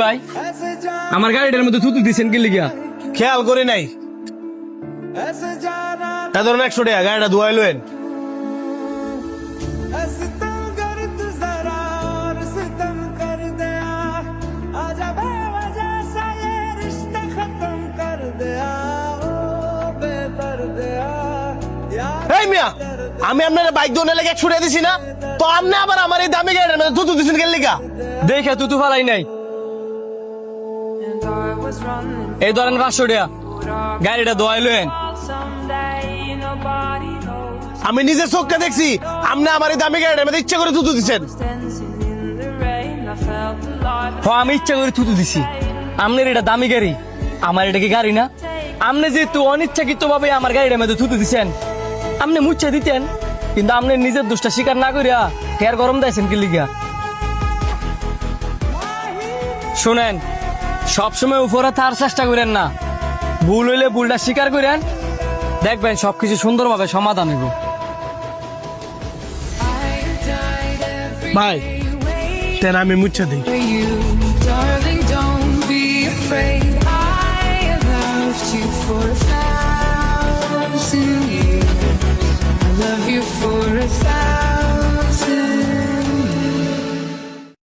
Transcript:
ভাই আমার গাড়িটার মধ্যে থুতু দিচ্ছেন কি লিগা? খেয়াল করি নাই। তা ধরুন 100 টাকা গাড়িটা ধুয়াই লইন। এই মিয়া, আমি আপনার বাইক ধরে লেগে 100 টাকা দিছি না, তো আপনি আবার আমার এই দামি গাড়িটার মধ্যে থুতু দিচ্ছেন কেন লিগা? দেখে তুতু ফালাই নাই। এই ধরেন 500 টাকা, গাড়িটা ধোয়াই লইন। আমি নিজের চোখকে দেখছি আপনি আমার এই দামি গাড়িটার মধ্যে ইচ্ছা করে থুতু দিচ্ছেন। আমি ইচ্ছা করে থুতু দিছি। আপনার এটা দামি গাড়ি, আমার এটা কি গাড়ি না? আপনি যেহেতু অনিচ্ছাকৃত ভাবে আমার গাড়িটার মধ্যে থুতু দিচ্ছেন, আপনি মুচ্ছা দিতেন, কিন্তু আপনি নিজের দোষটা স্বীকার না করিয়া ফের গরম দিয়েছেন কি লিগা? শুনেন, সবসময় উপরে থাকার চেষ্টা করেন না, ভুল হইলে ভুলটা স্বীকার করেন, দেখবেন সবকিছু সুন্দরভাবে সমাধান হইব। ভাই তেন আমি মুচ্ছা দিই।